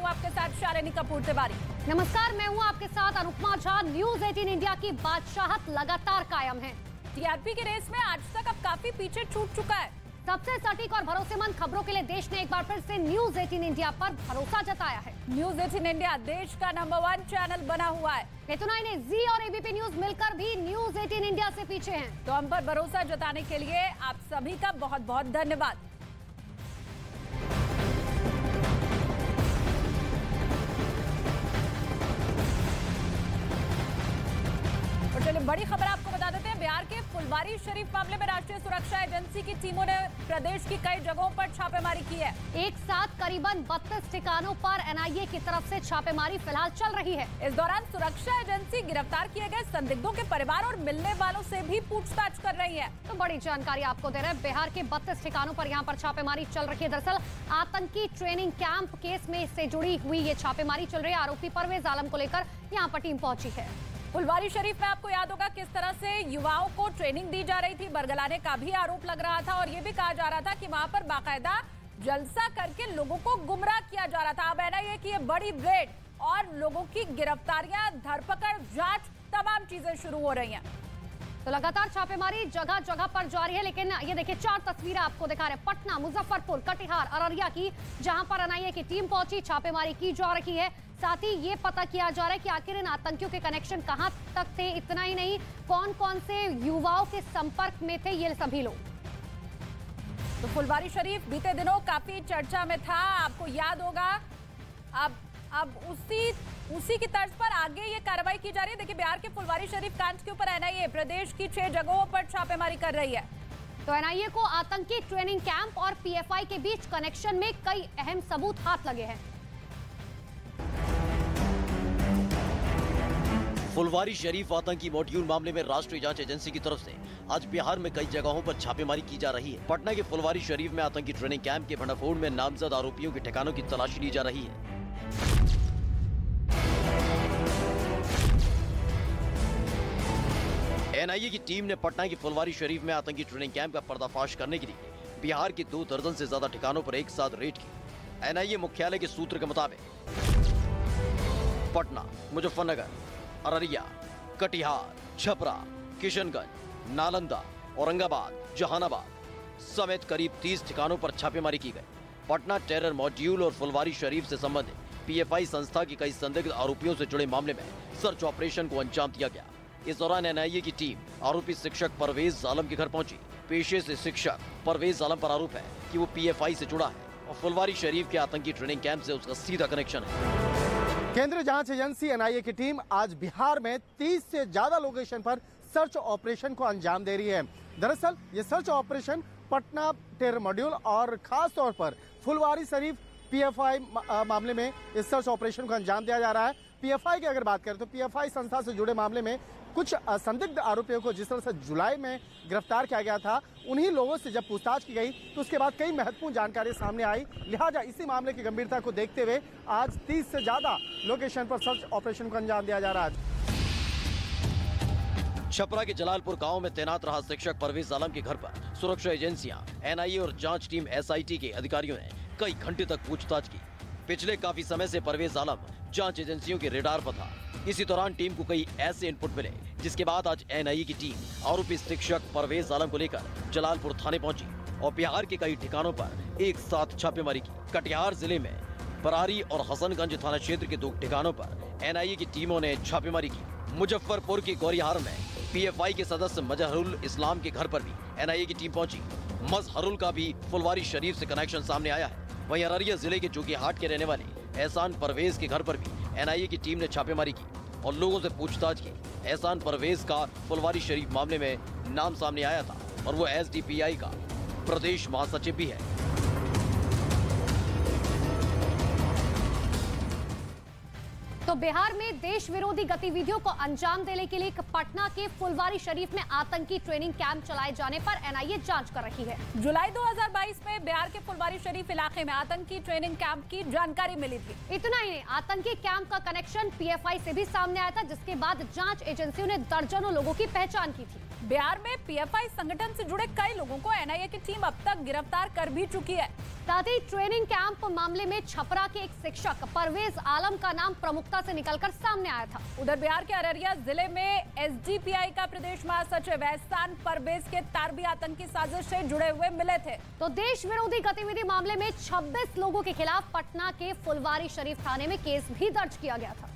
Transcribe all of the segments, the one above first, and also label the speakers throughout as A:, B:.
A: हूँ आपके साथ शालिनी कपूर तिवारी।
B: नमस्कार, मैं हूँ आपके साथ अनुपमा झा। न्यूज 18 इंडिया की बादशाहत लगातार कायम है।
A: टीआरपी की रेस में आज तक अब काफी पीछे छूट चुका है।
B: सबसे सटीक और भरोसेमंद खबरों के लिए देश ने एक बार फिर से न्यूज 18 इंडिया पर भरोसा जताया है।
A: न्यूज 18 इंडिया देश का नंबर 1 चैनल बना हुआ है।
B: इतना ही नहीं, जी और एबीपी न्यूज मिलकर भी न्यूज 18 इंडिया से पीछे हैं।
A: तो हम पर भरोसा जताने के लिए आप सभी का बहुत बहुत धन्यवाद। चलिए बड़ी खबर आपको बता देते हैं। बिहार के फुलवारी शरीफ मामले में राष्ट्रीय सुरक्षा एजेंसी की टीमों ने प्रदेश की कई जगहों पर छापेमारी की है।
B: एक साथ करीबन 32 ठिकानों पर एनआईए की तरफ से छापेमारी फिलहाल चल रही है।
A: इस दौरान सुरक्षा एजेंसी गिरफ्तार किए गए संदिग्धों के परिवार और मिलने वालों से भी पूछताछ कर रही है।
B: तो बड़ी जानकारी आपको दे रहे हैं। बिहार के 32 ठिकानों पर यहाँ पर छापेमारी चल रही है। दरअसल आतंकी ट्रेनिंग कैंप केस में इससे जुड़ी हुई ये छापेमारी चल रही है। आरोपी परवेज आलम को लेकर यहाँ पर टीम पहुंची है।
A: फुलवारी शरीफ में आपको याद होगा किस तरह से युवाओं को ट्रेनिंग दी जा रही थी। बरगलाने का भी आरोप लग रहा था और ये भी कहा जा रहा था कि वहां पर बाकायदा जलसा करके लोगों को गुमराह किया जा रहा था। अब एनआईए की ये बड़ी रेड और लोगों की गिरफ्तारियां, धरपकड़, जांच, तमाम चीजें शुरू हो रही हैं।
B: तो लगातार छापेमारी जगह जगह पर जारी है। लेकिन ये देखिए 4 तस्वीरें आपको दिखा रहे हैं। पटना, मुजफ्फरपुर, कटिहार, अररिया की, जहां पर एनआईए की टीम पहुंची, छापेमारी की जा रही है। साथ ही ये पता किया जा रहा है कि आखिर इन आतंकियों के कनेक्शन कहां तक थे। इतना ही नहीं, कौन कौन से युवाओं के संपर्क में थे ये सभी लोग।
A: तो फुलवारी शरीफ बीते दिनों काफी चर्चा में था, आपको याद होगा। अब उसी की तर्ज पर आगे ये कार्रवाई की जा रही है। देखिए बिहार के फुलवारी शरीफ कांड के ऊपर एनआईए प्रदेश की 6 जगहों पर छापेमारी कर रही है।
B: तो एनआईए को आतंकी ट्रेनिंग कैंप और पीएफआई के बीच कनेक्शन में कई अहम सबूत हाथ लगे हैं।
C: फुलवारी शरीफ आतंकी मॉड्यूल मामले में राष्ट्रीय जांच एजेंसी की तरफ से आज बिहार में कई जगहों पर छापेमारी की जा रही है। पटना के फुलवारी शरीफ में आतंकी ट्रेनिंग कैंप के भंडाफोड़ में नामजद आरोपियों के ठिकानों की तलाशी ली जा रही है। एनआईए की टीम ने पटना की फुलवारी शरीफ में आतंकी ट्रेनिंग कैंप का पर्दाफाश करने के लिए बिहार के 2 दर्जन से ज्यादा ठिकानों पर एक साथ रेड की। एनआईए मुख्यालय के सूत्र के मुताबिक पटना, मुजफ्फरनगर, अररिया, कटिहार, छपरा, किशनगंज, नालंदा, औरंगाबाद, जहानाबाद समेत करीब 30 ठिकानों पर छापेमारी की गई। पटना टेरर मॉड्यूल और फुलवारी शरीफ से संबंधित पीएफआई संस्था की कई संदिग्ध आरोपियों से जुड़े मामले में सर्च ऑपरेशन को अंजाम दिया गया। इस दौरान एनआईए की टीम आरोपी शिक्षक परवेज आलम के घर पहुंची। पेशे से शिक्षक परवेज आलम पर आरोप है कि वो पीएफआई से जुड़ा है और फुलवारी शरीफ के आतंकी ट्रेनिंग कैंप से उसका सीधा कनेक्शन है।
D: केंद्रीय जांच एजेंसी एनआईए की टीम आज बिहार में 30 से ज्यादा लोकेशन पर सर्च ऑपरेशन को अंजाम दे रही है। दरअसल ये search operation Patna terror module और खास तौर पर फुलवारी शरीफ पीएफआई मामले में इस सर्च ऑपरेशन को अंजाम दिया जा रहा है। पीएफआई की अगर बात करें तो पीएफआई संस्था से जुड़े मामले में कुछ संदिग्ध आरोपियों को जिस तरह से जुलाई में गिरफ्तार किया गया था, उन्हीं लोगों से जब पूछताछ की गई तो उसके बाद कई महत्वपूर्ण जानकारी सामने आई। लिहाजा इसी मामले की गंभीरता को देखते हुए आज 30 से ज्यादा लोकेशन पर सर्च ऑपरेशन को अंजाम दिया जा रहा है।
C: छपरा के जलालपुर गांव में तैनात रहा शिक्षक परवेज आलम के घर पर सुरक्षा एजेंसियां, एनआईए और जांच टीम एसआईटी के अधिकारियों ने कई घंटे तक पूछताछ की। पिछले काफी समय से परवेज आलम जांच एजेंसियों के रेडार पर था। इसी दौरान टीम को कई ऐसे इनपुट मिले जिसके बाद आज एनआईए की टीम आरोपी शिक्षक परवेज आलम को लेकर जलालपुर थाने पहुंची और बिहार के कई ठिकानों पर एक साथ छापेमारी की। कटिहार जिले में बरारी और हसनगंज थाना क्षेत्र के 2 ठिकानों पर एनआईए की टीमों ने छापेमारी की। मुजफ्फरपुर के गौरिहार में पीएफआई के सदस्य मजहरुल इस्लाम के घर पर भी एनआईए की टीम पहुंची। मजहरुल का भी फुलवारी शरीफ से कनेक्शन सामने आया है। वहीं अररिया जिले के जोकीहाट के रहने वाले एहसान परवेज के घर पर भी एनआईए की टीम ने छापेमारी की और लोगों से पूछताछ की। एहसान परवेज का फुलवारी शरीफ मामले में नाम सामने आया था और वो एसडीपीआई का प्रदेश महासचिव भी है।
B: तो बिहार में देश विरोधी गतिविधियों को अंजाम देने के लिए पटना के फुलवारी शरीफ में आतंकी ट्रेनिंग कैंप चलाए जाने पर एनआईए जांच कर रही है।
A: जुलाई 2022 में बिहार के फुलवारी शरीफ इलाके में आतंकी ट्रेनिंग कैंप की जानकारी मिली थी।
B: इतना ही नहीं, आतंकी कैंप का कनेक्शन पीएफआई से भी सामने आया था, जिसके बाद जांच एजेंसियों ने दर्जनों लोगों की पहचान की थी।
A: बिहार में पीएफआई संगठन से जुड़े कई लोगों को एनआईए की टीम अब तक गिरफ्तार कर भी चुकी है।
B: साथ ही ट्रेनिंग कैंप मामले में छपरा के एक शिक्षक परवेज आलम का नाम प्रमुखता से निकलकर सामने आया था।
A: उधर बिहार के अररिया जिले में एसडीपीआई का प्रदेश महासचिव एहसान परवेज के तारबी आतंकी साजिश से जुड़े हुए मिले थे।
B: तो देश विरोधी गतिविधि मामले में 26 लोगों के खिलाफ पटना के फुलवारी शरीफ थाने में केस भी दर्ज किया गया था।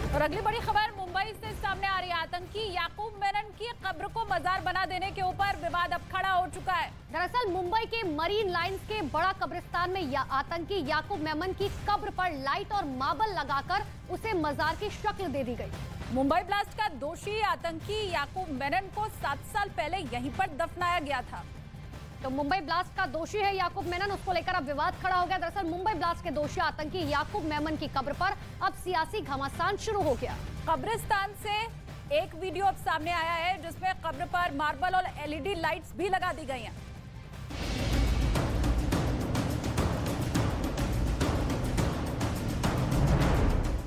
A: और अगली बड़ी खबर मुंबई से सामने आ रही है। आतंकी याकूब मेनन की कब्र को मजार बना देने के ऊपर विवाद अब खड़ा हो चुका है।
B: दरअसल मुंबई के मरीन लाइंस के बड़ा कब्रिस्तान में आतंकी याकूब मेमन की कब्र पर लाइट और मार्बल लगाकर उसे मजार की शक्ल दे दी गई।
A: मुंबई ब्लास्ट का दोषी आतंकी याकूब मेनन को 7 साल पहले यहीं पर दफनाया गया था।
B: तो मुंबई ब्लास्ट का दोषी है याकूब मेनन, उसको लेकर अब विवाद खड़ा हो गया। दरअसल मुंबई ब्लास्ट के दोषी आतंकी याकूब मेमन की कब्र पर अब सियासी घमासान शुरू हो गया।
A: कब्रिस्तान से एक वीडियो अब सामने आया है जिसमें कब्र पर मार्बल और एलईडी लाइट्स भी लगा दी गई हैं।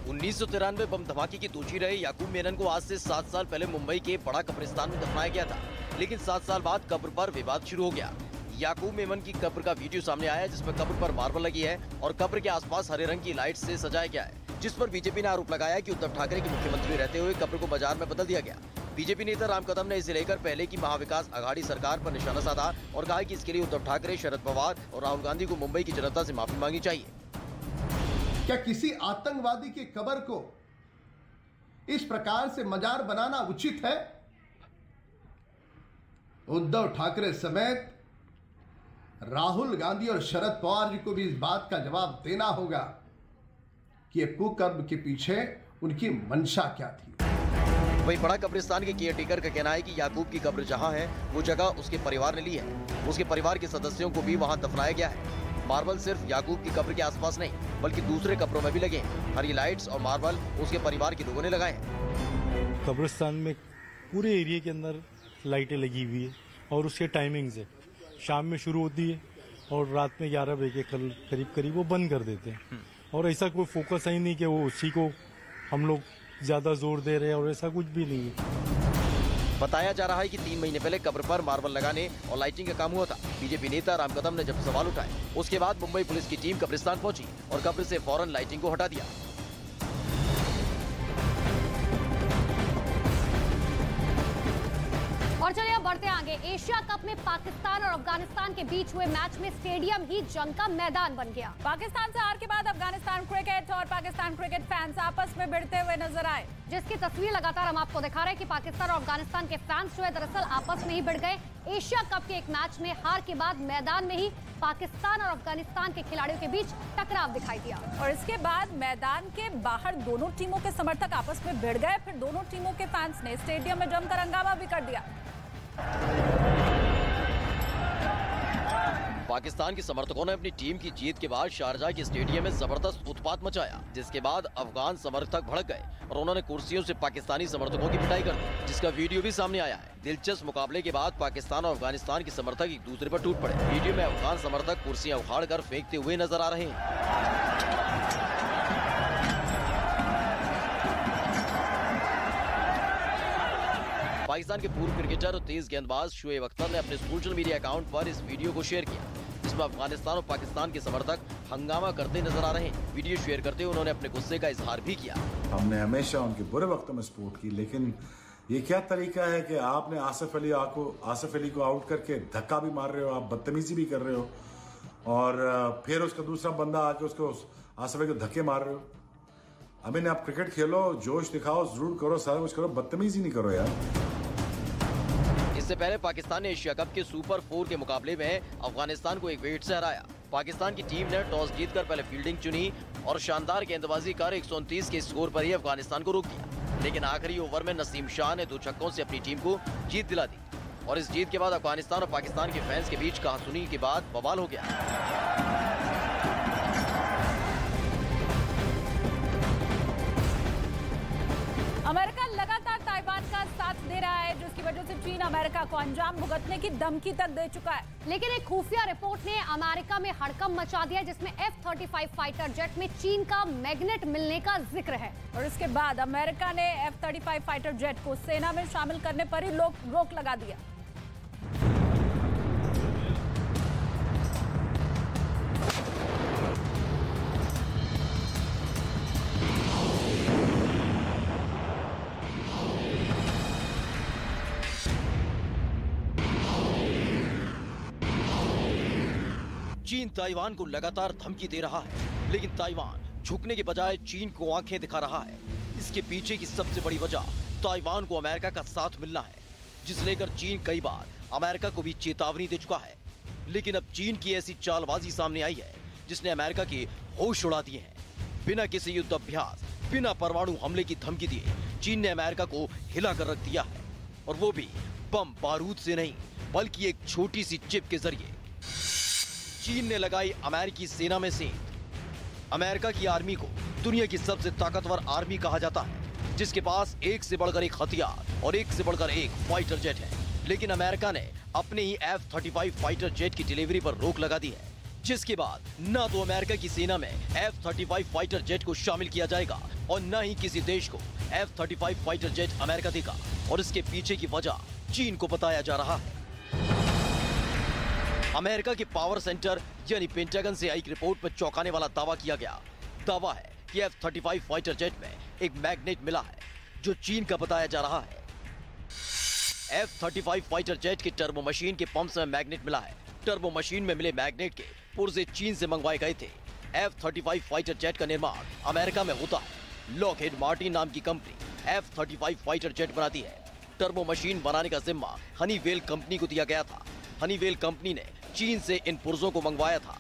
C: उन्नीस बम धमाके की दोषी रहे याकूब मेनन को आज से 7 साल पहले मुंबई के बड़ा कब्रिस्तान में दफनाया गया था, लेकिन 7 साल बाद कब्र पर विवाद शुरू हो गया। याकूब मेमन की कब्र का वीडियो सामने आया है जिसमें कब्र पर मार्बल लगी है और कब्र के आसपास हरे रंग की लाइट से सजाया गया है, जिस पर बीजेपी ने आरोप लगाया कि उद्धव ठाकरे के मुख्यमंत्री रहते हुए कब्र को बाजार में बदल दिया गया। बीजेपी नेता राम कदम ने इसे लेकर पहले की महाविकास आघाड़ी सरकार पर निशाना साधा और कहा कि इसके लिए उद्धव ठाकरे, शरद पवार और राहुल गांधी को मुंबई की जनता से माफी मांगनी चाहिए।
E: क्या किसी आतंकवादी की कब्र को इस प्रकार से मजार बनाना उचित है? उद्धव ठाकरे समेत राहुल गांधी और शरद पवार जी को भी इस बात का जवाब देना होगा कि ये कुकर्म के पीछे उनकी मंशा क्या थी।
C: वहीं बड़ा कब्रिस्तान के केयरटेकर का कहना है कि याकूब की कब्र जहां है वो जगह उसके परिवार ने ली है। उसके परिवार के सदस्यों को भी वहां दफनाया गया है। मार्बल सिर्फ याकूब की कब्र के आसपास नहीं बल्कि दूसरे कब्रों में भी लगे हैं। हरी लाइट्स और मार्बल उसके परिवार के लोगों ने लगाए हैं।
F: कब्रिस्तान में पूरे एरिया के अंदर लाइटें लगी हुई है और उसके टाइमिंग्स है, शाम में शुरू होती है और रात में 11 बजे के करीब वो बंद कर देते हैं। और ऐसा कोई फोकस है ही नहीं कि वो उसी को हम लोग ज्यादा जोर दे रहे हैं और ऐसा कुछ भी नहीं है।
C: बताया जा रहा है कि 3 महीने पहले कब्र पर मार्बल लगाने और लाइटिंग का काम हुआ था। बीजेपी नेता राम कदम ने जब सवाल उठाए उसके बाद मुंबई पुलिस की टीम कब्रिस्तान पहुंची और कब्र से फौरन लाइटिंग को हटा दिया।
B: और चलिए अब बढ़ते आगे। एशिया कप में पाकिस्तान और अफगानिस्तान के बीच हुए मैच में स्टेडियम ही जंग का मैदान बन गया।
A: पाकिस्तान से हार के बाद अफगानिस्तान क्रिकेट और पाकिस्तान क्रिकेट फैंस आपस में भिड़ते हुए नजर आए,
B: जिसकी तस्वीर लगातार हम आपको दिखा रहे हैं कि पाकिस्तान और अफगानिस्तान के फैंस जो है दरअसल आपस में ही भिड़ गए। एशिया कप के एक मैच में हार के बाद मैदान में ही पाकिस्तान और अफगानिस्तान के खिलाड़ियों के बीच टकराव दिखाई दिया
A: और इसके बाद मैदान के बाहर दोनों टीमों के समर्थक आपस में भिड़ गए। फिर दोनों टीमों के फैंस ने स्टेडियम में जमकर हंगामा भी कर दिया।
C: पाकिस्तान के समर्थकों ने अपनी टीम की जीत के बाद शारजाह के स्टेडियम में जबरदस्त उत्पात मचाया, जिसके बाद अफगान समर्थक भड़क गए और उन्होंने कुर्सियों से पाकिस्तानी समर्थकों की पिटाई कर दी, जिसका वीडियो भी सामने आया है। दिलचस्प मुकाबले के बाद पाकिस्तान और अफगानिस्तान के समर्थक एक दूसरे पर टूट पड़े। वीडियो में अफगान समर्थक कुर्सियां उखाड़कर फेंकते हुए नजर आ रहे हैं। पाकिस्तान के पूर्व क्रिकेटर और तेज गेंदबाज शुएब अख्तर ने अपने सोशल मीडिया अकाउंट पर इस वीडियो को शेयर किया, जिसमें अफगानिस्तान और पाकिस्तान के समर्थक हंगामा करते नजर आ रहे हैं। वीडियो शेयर करते हुए उन्होंने अपने गुस्से का इजहार भी किया।
G: हमने हमेशा उनके बुरे वक्तों में सपोर्ट की, लेकिन ये क्या तरीका है कि आपने आसिफ अली को आउट करके धक्का भी मार रहे हो, आप बदतमीजी भी कर रहे हो और फिर उसका दूसरा बंदा आके उसको आसिफ अली को धक्के मार रहे हो। अभी आप क्रिकेट खेलो, जोश दिखाओ, जरूर करो, सारा कुछ करो, बदतमीजी नहीं करो यार।
C: इससे पहले पाकिस्तान ने एशिया कप के सुपर 4 के मुकाबले में अफगानिस्तान को 1 विकेट से हराया। पाकिस्तान की टीम ने टॉस जीतकर पहले फील्डिंग चुनी और शानदार गेंदबाजी कर 129 के स्कोर पर ही अफगानिस्तान को रोक दिया, लेकिन आखिरी ओवर में नसीम शाह ने 2 छक्कों से अपनी टीम को जीत दिला दी और इस जीत के बाद अफगानिस्तान और पाकिस्तान के फैंस के बीच कहासुनी के बाद बवाल हो गया।
A: अमेरिका लगातार ताइवान का साथ दे रहा है, जिसकी वजह से चीन अमेरिका को अंजाम भुगतने की धमकी तक दे चुका है।
B: लेकिन एक खुफिया रिपोर्ट ने अमेरिका में हड़कंप मचा दिया, जिसमें F-35 फाइटर जेट में चीन का मैग्नेट मिलने का जिक्र है
A: और इसके बाद अमेरिका ने F-35 फाइटर जेट को सेना में शामिल करने पर ही रोक लगा दिया।
C: चीन ताइवान को लगातार धमकी दे रहा है, लेकिन ताइवान झुकने के बजाय चीन को आंखें दिखा रहा है। इसके पीछे की सबसे बड़ी वजह ताइवान को अमेरिका का साथ मिलना है, जिसे लेकर चीन कई बार अमेरिका को भी चेतावनी दे चुका है। लेकिन अब चीन की ऐसी चालबाजी सामने आई है जिसने अमेरिका के होश उड़ा दिए हैं। बिना किसी युद्ध अभ्यास, बिना परमाणु हमले की धमकी दिए चीन ने अमेरिका को हिला कर रख दिया है, और वो भी बम बारूद से नहीं बल्कि एक छोटी सी चिप के जरिए। चीन ने लगाई अमेरिकी सेना में सेंध। अमेरिका की आर्मी को दुनिया की सबसे ताकतवर आर्मी कहा जाता है, जिसके पास एक से बढ़कर एक हथियार और एक से बढ़कर एक फाइटर जेट है। लेकिन अमेरिका ने अपने ही F-35 फाइटर जेट की डिलीवरी पर रोक लगा दी है, जिसके बाद न तो अमेरिका की सेना में F-35 फाइटर जेट को शामिल किया जाएगा और न ही किसी देश को F-35 फाइटर जेट अमेरिका देगा। और इसके पीछे की वजह चीन को बताया जा रहा है। अमेरिका के पावर सेंटर यानी पेंटागन से आई रिपोर्ट में चौंकाने वाला दावा किया गया। दावा है कि F-35 फाइटर जेट में एक मैग्नेट मिला है जो चीन का बताया जा रहा है। F-35 फाइटर जेट के टर्बो मशीन के पंप में मैग्नेट मिला है। टर्बो मशीन में मिले मैग्नेट के पुर्जे चीन से मंगवाए गए थे। F-35 फाइटर जेट का निर्माण अमेरिका में होता है। लॉकहीड मार्टिन नाम की कंपनी F-35 फाइटर जेट बनाती है। टर्बो मशीन बनाने का जिम्मा हनीवेल कंपनी को दिया गया था। हनीवेल कंपनी ने चीन से इन पुर्जों को मंगवाया था।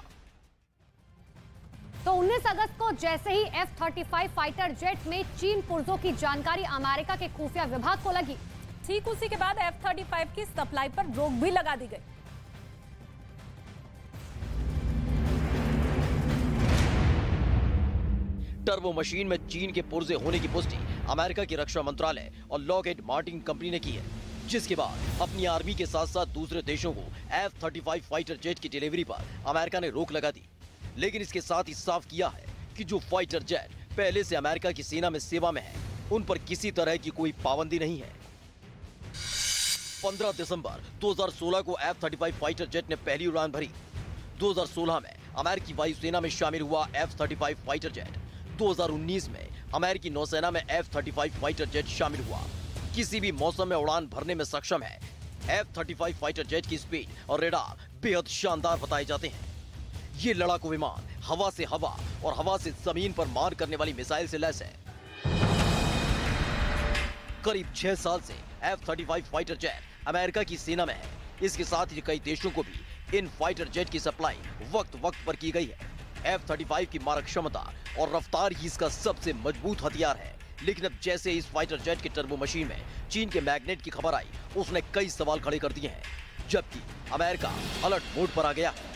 B: तो 19 अगस्त को जैसे ही F-35 फाइटर जेट में चीन पुर्जों की जानकारी अमेरिका के खुफिया विभाग को लगी,
A: ठीक उसी के बाद F-35 की सप्लाई पर रोक भी लगा दी गई।
C: टर्बो मशीन में चीन के पुर्जे होने की पुष्टि अमेरिका की रक्षा मंत्रालय और लॉकहीड मार्टिन कंपनी ने की है, जिसके बाद अपनी आर्मी के साथ साथ दूसरे देशों को F-35 फाइटर जेट की डिलीवरी पर अमेरिका ने रोक लगा दी। लेकिन इसके साथ ही साफ किया है कि जो फाइटर जेट पहले से अमेरिका की सेना में सेवा में है, उन पर किसी तरह की कोई पाबंदी नहीं है। 15 दिसंबर 2016 को F-35 फाइटर जेट ने पहली उड़ान भरी। 2016 में अमेरिकी वायुसेना में शामिल हुआ F-35 फाइटर जेट। 2019 में अमेरिकी नौसेना में F-35 फाइटर जेट शामिल हुआ। किसी भी मौसम में उड़ान भरने में सक्षम है। F-35 फाइटर जेट की स्पीड और रेडार बेहद शानदार बताए जाते हैं। ये लड़ाकू विमान हवा से हवा और हवा से जमीन पर मार करने वाली मिसाइल से लैस है। करीब 6 साल से F-35 फाइटर जेट अमेरिका की सेना में है। इसके साथ ही कई देशों को भी इन फाइटर जेट की सप्लाई वक्त वक्त पर की गई है। F-35 की मारक क्षमता और रफ्तार ही इसका सबसे मजबूत हथियार है। लेकिन अब जैसे इस फाइटर जेट के टर्बो मशीन में चीन के मैग्नेट की खबर आई, उसने कई सवाल खड़े कर दिए हैं, जबकि अमेरिका अलर्ट मोड पर आ गया है।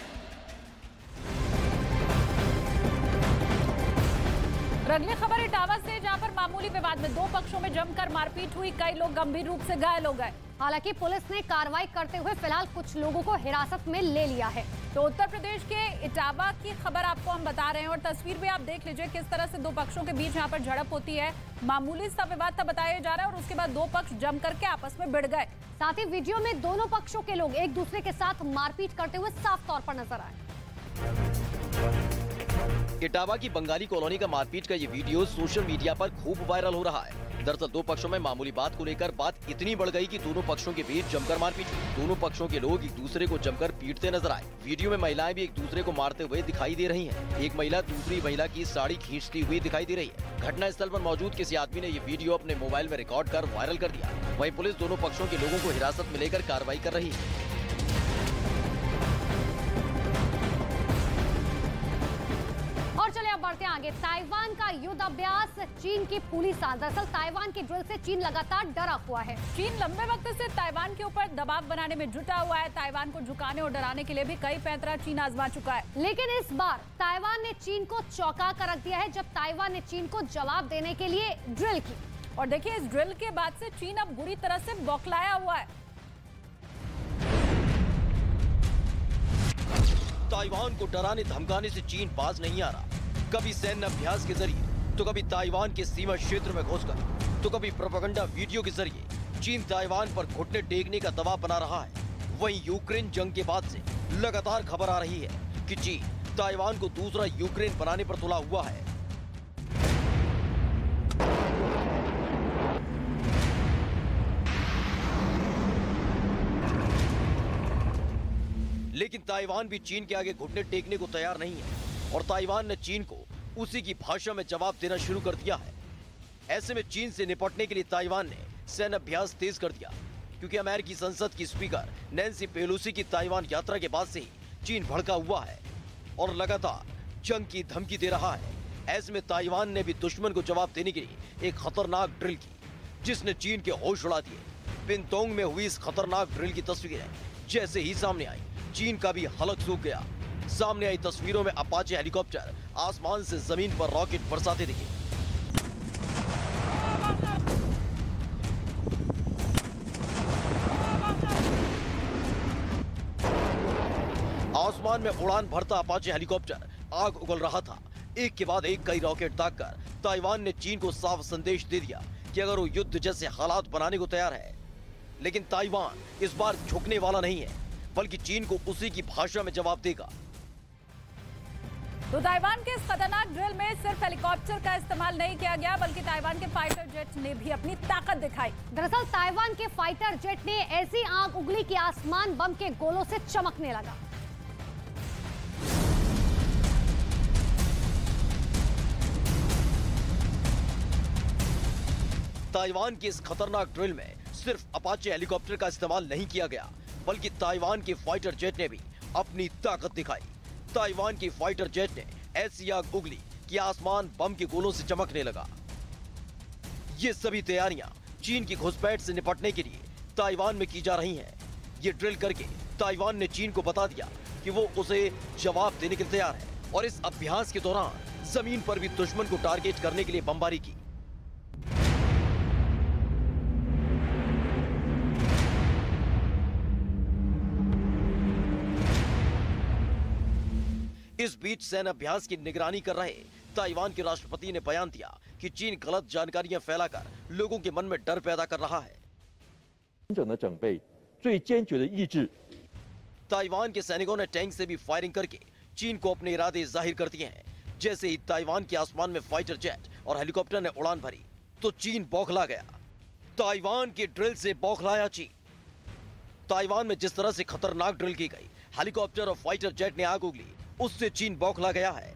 A: अगली खबर इटावा से, जहां पर मामूली विवाद में दो पक्षों में जमकर मारपीट हुई। कई लोग गंभीर रूप से घायल हो गए।
B: हालांकि पुलिस ने कार्रवाई करते हुए फिलहाल कुछ लोगों को हिरासत में ले लिया है।
A: तो उत्तर प्रदेश के इटावा की खबर आपको हम बता रहे हैं और तस्वीर भी आप देख लीजिए किस तरह से दो पक्षों के बीच यहाँ पर झड़प होती है। मामूली सा विवाद था बताया जा रहा है और उसके बाद दो पक्ष जम करके आपस में भिड़ गए।
B: साथ ही वीडियो में दोनों पक्षों के लोग एक दूसरे के साथ मारपीट करते हुए साफ तौर पर नजर आए।
C: इटावा की बंगाली कॉलोनी का मारपीट का ये वीडियो सोशल मीडिया पर खूब वायरल हो रहा है। दरअसल दो पक्षों में मामूली बात को लेकर बात इतनी बढ़ गई कि दोनों पक्षों के बीच जमकर मारपीट हुई। दोनों पक्षों के लोग एक दूसरे को जमकर पीटते नजर आए। वीडियो में महिलाएं भी एक दूसरे को मारते हुए दिखाई दे रही हैं। एक महिला दूसरी महिला की साड़ी खींचती हुई दिखाई दे रही है। घटनास्थल पर मौजूद किसी आदमी ने ये वीडियो अपने मोबाइल में रिकॉर्ड कर वायरल कर दिया। वहीं पुलिस दोनों पक्षों के लोगों को हिरासत में लेकर कार्रवाई कर रही है।
B: चलिए अब बढ़ते हैं आगे। ताइवान का युद्ध अभ्यास, चीन की फूली सांस। दरअसल ताइवान की ड्रिल से चीन लगातार डरा हुआ है।
A: चीन लंबे वक्त से ताइवान के ऊपर दबाव बनाने में जुटा हुआ है। ताइवान को झुकाने और डराने के लिए भी कई पैंतरा चीन आजमा चुका है।
B: लेकिन इस बार ताइवान ने चीन को चौंका कर रख दिया है, जब ताइवान ने चीन को जवाब देने के लिए ड्रिल की।
A: और देखिए, इस ड्रिल के बाद से चीन अब बुरी तरह से बौखलाया हुआ है।
C: ताइवान को डराने धमकाने से चीन बाज नहीं आ रहा। कभी सैन्य अभ्यास के जरिए, तो कभी ताइवान के सीमा क्षेत्र में घुसकर, तो कभी प्रोपेगेंडा वीडियो के जरिए चीन ताइवान पर घुटने टेकने का दबाव बना रहा है। वहीं यूक्रेन जंग के बाद से लगातार खबर आ रही है कि चीन ताइवान को दूसरा यूक्रेन बनाने पर तुला हुआ है। लेकिन ताइवान भी चीन के आगे घुटने टेकने को तैयार नहीं है और ताइवान ने चीन को उसी की भाषा में जवाब देना शुरू कर दिया है। ऐसे में चीन से निपटने के लिए ताइवान ने सैन्य अभ्यास तेज कर दिया, क्योंकि अमेरिकी संसद की स्पीकर नैन्सी पेलोसी की ताइवान यात्रा के बाद से ही चीन भड़का हुआ है और लगातार जंग की धमकी दे रहा है। ऐसे में ताइवान ने भी दुश्मन को जवाब देने के लिए एक खतरनाक ड्रिल की, जिसने चीन के होश उड़ा दिए। पिनतोंग में हुई इस खतरनाक ड्रिल की तस्वीरें जैसे ही सामने आई, चीन का भी हलक सूख गया। सामने आई तस्वीरों में अपाचे हेलीकॉप्टर आसमान से जमीन पर रॉकेट बरसाते दिखे। आसमान में उड़ान भरता अपाचे हेलीकॉप्टर आग उगल रहा था। एक के बाद एक कई रॉकेट दागकर ताइवान ने चीन को साफ संदेश दे दिया कि अगर वो युद्ध जैसे हालात बनाने को तैयार है। लेकिन ताइवान इस बार झुकने वाला नहीं है, बल्कि चीन को उसी की भाषा में जवाब देगा।
A: तो ताइवान के इस खतरनाक ड्रिल में सिर्फ हेलीकॉप्टर का इस्तेमाल नहीं किया गया, बल्कि ताइवान के फाइटर जेट ने भी अपनी ताकत दिखाई।
B: दरअसल ताइवान के फाइटर जेट ने ऐसी आग उगली कि आसमान बम के गोलों से चमकने लगा।
C: ताइवान की इस खतरनाक ड्रिल में सिर्फ अपाचे हेलीकॉप्टर का इस्तेमाल नहीं किया गया, बल्कि ताइवान के फाइटर जेट ने भी अपनी ताकत दिखाई। ताइवान की फाइटर जेट ने ऐसी आग उगली कि आसमान बम के गोलों से चमकने लगा। ये सभी तैयारियां चीन की घुसपैठ से निपटने के लिए ताइवान में की जा रही हैं। ये ड्रिल करके ताइवान ने चीन को बता दिया कि वो उसे जवाब देने के लिए तैयार है और इस अभ्यास के दौरान जमीन पर भी दुश्मन को टारगेट करने के लिए बमबारी की। इस बीच सैन्य अभ्यास की निगरानी कर रहे ताइवान के राष्ट्रपति ने बयान दिया कि चीन गलत जानकारियां फैलाकर लोगों के मन में डर पैदा कर रहा है। ताइवान के सैनिकों ने टैंक से भी फायरिंग करके चीन को अपने इरादे जाहिर कर दिए हैं। जैसे ही ताइवान के आसमान में फाइटर जेट और हेलीकॉप्टर ने उड़ान भरी तो चीन बौखला गया। ताइवान की ड्रिल से बौखलाया चीन। ताइवान में जिस तरह से खतरनाक ड्रिल की गई, हेलीकॉप्टर और फाइटर जेट ने आग उगली, उससे चीन बौखला गया है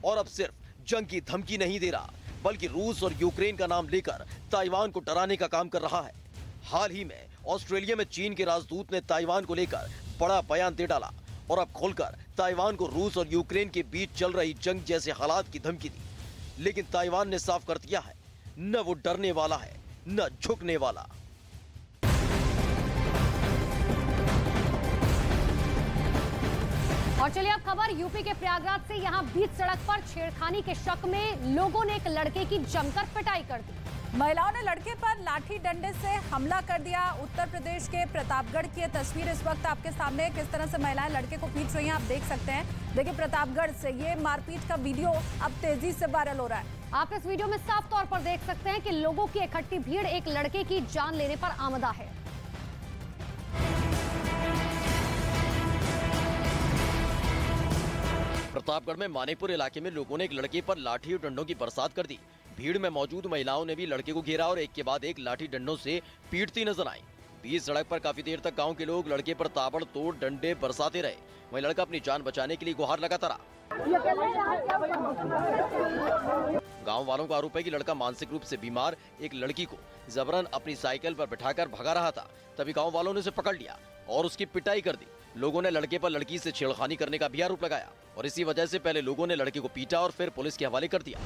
C: और अब सिर्फ जंग की धमकी नहीं दे रहा, बल्कि रूस और यूक्रेन का नाम लेकर ताइवान को डराने का काम कर रहा है। हाल ही में ऑस्ट्रेलिया में चीन के राजदूत ने ताइवान को लेकर बड़ा बयान दे डाला और अब खोलकर ताइवान को रूस और यूक्रेन के बीच चल रही जंग जैसे हालात की धमकी दी। लेकिन ताइवान ने साफ कर दिया है, न वो डरने वाला है न झुकने वाला।
B: और चलिए अब खबर यूपी के प्रयागराज से। यहाँ बीच सड़क पर छेड़खानी के शक में लोगों ने एक लड़के की जमकर पिटाई कर दी।
A: महिलाओं ने लड़के पर लाठी डंडे से हमला कर दिया। उत्तर प्रदेश के प्रतापगढ़ की तस्वीर इस वक्त आपके सामने, किस तरह से महिलाएं लड़के को पीट रही हैं आप देख सकते हैं। देखिए प्रतापगढ़ से ये मारपीट का वीडियो अब तेजी से वायरल हो रहा है।
B: आप इस वीडियो में साफ तौर पर देख सकते हैं कि लोगों की इकट्ठी भीड़ एक लड़के की जान लेने पर आमदा है।
C: प्रतापगढ़ में मानेपुर इलाके में लोगों ने एक लड़के पर लाठी और डंडों की बरसात कर दी। भीड़ में मौजूद महिलाओं ने भी लड़के को घेरा और एक के बाद एक लाठी डंडों से पीटती नजर आई। बीच सड़क पर काफी देर तक गांव के लोग लड़के पर ताबड़तोड़ डंडे बरसाते रहे। वहीं लड़का अपनी जान बचाने के लिए गुहार लगाता रहा। गांव वालों का आरोप है कि लड़का मानसिक रूप से बीमार एक लड़की को जबरन अपनी साइकिल पर बिठाकर भगा रहा था। तभी गांव वालों ने उसे पकड़ लिया और उसकी पिटाई कर दी। लोगों ने लड़के पर लड़की से छेड़खानी करने का भी आरोप लगाया और इसी वजह से पहले लोगों ने लड़के को पीटा और फिर पुलिस के हवाले कर दिया।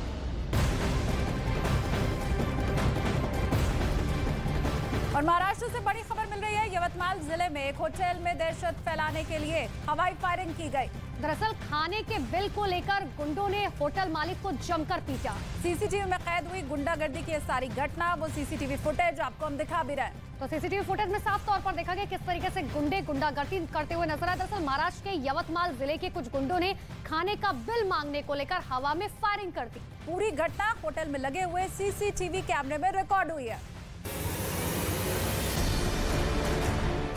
A: और महाराष्ट्र से बड़ी खबर मिल रही है। यवतमाल जिले में एक होटल में दहशत फैलाने के लिए हवाई फायरिंग की गई।
B: दरअसल खाने के बिल को लेकर गुंडों ने होटल मालिक को जमकर पीटा।
A: सीसीटीवी में कैद हुई गुंडागर्दी की सारी घटना, वो सीसीटीवी फुटेज आपको हम दिखा भी रहे हैं।
B: तो सीसीटीवी फुटेज में साफ तौर पर देखा गया किस तरीके से गुंडे गुंडागर्दी करते हुए नजर आए। दरअसल महाराष्ट्र के यवतमाल जिले के कुछ गुंडों ने खाने का बिल मांगने को लेकर हवा में फायरिंग कर दी।
A: पूरी घटना होटल में लगे हुए सीसीटीवी कैमरे में रिकॉर्ड हुई है।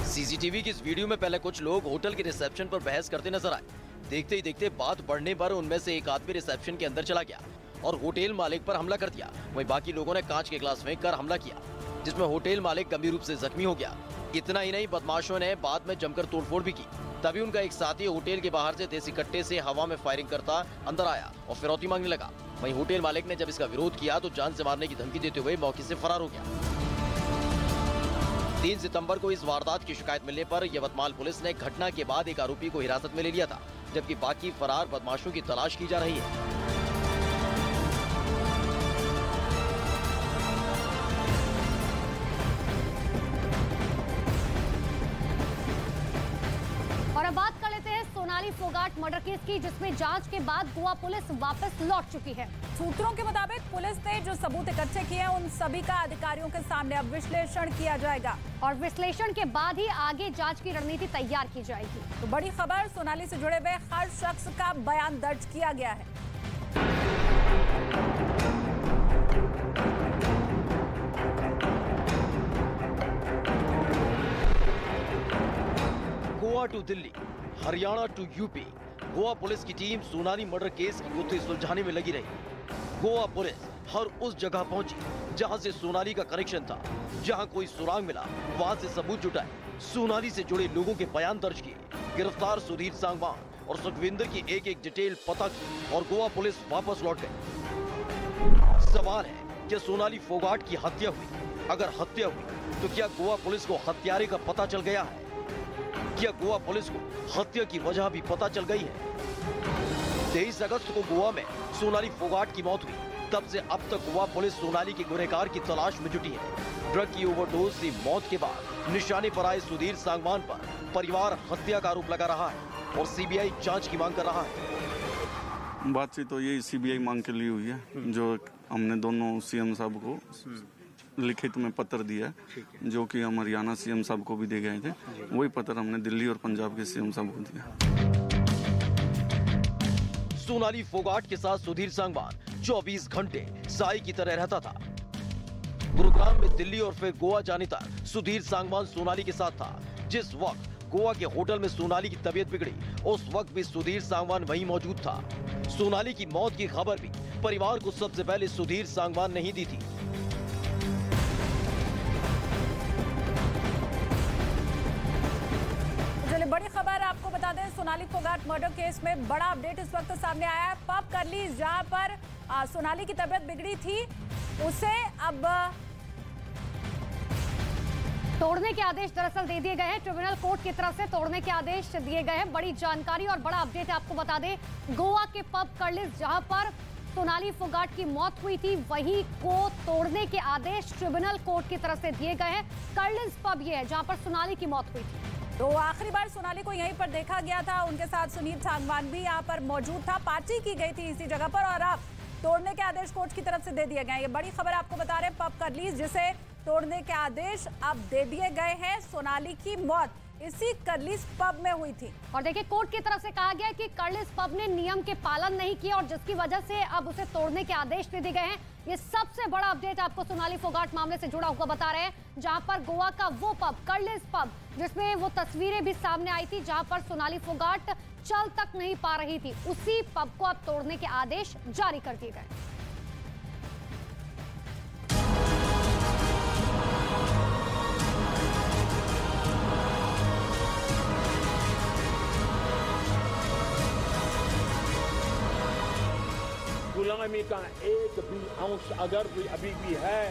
C: सीसीटीवी की इस वीडियो में पहले कुछ लोग होटल के रिसेप्शन पर बहस करते नजर आए। देखते ही देखते बात बढ़ने पर उनमें से एक आदमी रिसेप्शन के अंदर चला गया और होटल मालिक पर हमला कर दिया। वहीं बाकी लोगों ने कांच के ग्लास फेंक कर हमला किया, जिसमें होटल मालिक गंभीर रूप से जख्मी हो गया। इतना ही नहीं, बदमाशों ने बाद में जमकर तोड़फोड़ भी की। तभी उनका एक साथी होटल के बाहर से देसी कट्टे से हवा में फायरिंग करता अंदर आया और फिरौती मांगने लगा। वहीं होटल मालिक ने जब इसका विरोध किया तो जान से मारने की धमकी देते हुए मौके से फरार हो गया। 3 सितंबर को इस वारदात की शिकायत मिलने पर यवतमाल पुलिस ने घटना के बाद एक आरोपी को हिरासत में ले लिया था, जबकि बाकी फरार बदमाशों की तलाश की जा रही है।
B: और अब बात कर लेते हैं सोनाली फोगाट मर्डर केस की, जिसमें जांच के बाद गोवा पुलिस वापस लौट चुकी है।
A: सूत्रों के मुताबिक पुलिस ने जो सबूत इकट्ठे किए हैं उन सभी का अधिकारियों के सामने अब विश्लेषण किया जाएगा
B: और विश्लेषण के बाद ही आगे जांच की रणनीति तैयार की जाएगी।
A: तो बड़ी खबर, सोनाली से जुड़े हुए हर शख्स का बयान दर्ज किया गया है।
C: Goa to Delhi, Haryana to UP, Goa police की टीम सोनाली मर्डर केस की गुत्थी सुलझाने में लगी रही। गोवा पुलिस हर उस जगह पहुंची जहां से सोनाली का कनेक्शन था। जहां कोई सुराग मिला वहां से सबूत जुटाए, सोनाली से जुड़े लोगों के बयान दर्ज किए, गिरफ्तार सुधीर सांगवान और सुखविंदर की एक एक डिटेल पता की और गोवा पुलिस वापस लौट गई। सवाल है कि सोनाली फोगाट की हत्या हुई? अगर हत्या हुई तो क्या गोवा पुलिस को हत्यारे का पता चल गया है? क्या गोवा पुलिस को हत्या की वजह भी पता चल गई है? 23 अगस्त को गोवा में सोनाली फोगाट की मौत हुई। तब से अब तक गोवा पुलिस सोनाली के गुनहगार की तलाश में जुटी है। ड्रग की ओवरडोज से मौत के बाद निशाने पर आए सुधीर सांगवान पर परिवार हत्या का आरोप लगा रहा है और सीबीआई जांच की मांग कर रहा है।
H: बातचीत तो ये सीबीआई मांग के लिए हुई है, जो हमने दोनों सीएम साहब को लिखित में पत्र दिया, जो कि हम हरियाणा सीएम साहब को भी दे गए थे। वही पत्र हमने दिल्ली और पंजाब के सीएम साहब को दिया।
C: सोनाली फोगाट के साथ सुधीर सांगवान 24 घंटे साई की तरह रहता था। गुरुग्राम में दिल्ली और फिर गोवा जाने तक सुधीर सांगवान सोनाली के साथ था। जिस वक्त गोवा के होटल में सोनाली की तबीयत बिगड़ी, उस वक्त भी सुधीर सांगवान वहीं मौजूद था। सोनाली की मौत की खबर भी परिवार को सबसे पहले सुधीर सांगवान ने ही दी थी।
A: बड़ी खबर आपको बता दें, सोनाली फोगाट मर्डर केस में बड़ा अपडेट इस वक्त सामने आया है। पब करलीज जहां पर सोनाली की तबीयत बिगड़ी थी, उसे अब
B: तोड़ने के आदेश दरअसल दे दिए गए हैं। ट्रिब्यूनल कोर्ट की तरफ से तोड़ने के आदेश दिए गए हैं। बड़ी जानकारी और बड़ा अपडेट आपको बता दें, गोवा के पब करलीज जहां पर सोनाली फोगाट की मौत हुई थी, वहीं को तोड़ने के आदेश ट्रिब्यूनल कोर्ट की तरफ से दिए गए हैं। करलीज पब ये है जहां पर सोनाली की मौत हुई थी।
A: तो आखिरी बार सोनाली को यहीं पर देखा गया था, उनके साथ सुनील सांगवान भी यहां पर मौजूद था। पार्टी की गई थी इसी जगह पर और अब तोड़ने के आदेश कोर्ट की तरफ से दे दिए गए। ये बड़ी खबर आपको बता रहे हैं, पब करलीज जिसे तोड़ने के आदेश अब दे दिए गए हैं। सोनाली की मौत इसी करलीज पब में हुई थी
B: और देखिए कोर्ट की तरफ से कहा गया कि करलीज पब ने नियम के पालन नहीं किया और जिसकी वजह से अब उसे तोड़ने के आदेश दे दिए गए हैं। ये सबसे बड़ा अपडेट आपको सोनाली फोगाट मामले से जुड़ा हुआ बता रहे हैं, जहां पर गोवा का वो पब करलीज पब, जिसमें वो तस्वीरें भी सामने आई थी जहां पर सोनाली फोगाट चल तक नहीं पा रही थी, उसी पब को अब तोड़ने के आदेश जारी कर दिए गए।
I: गुलामी का एक भी अंश अगर भी अभी भी है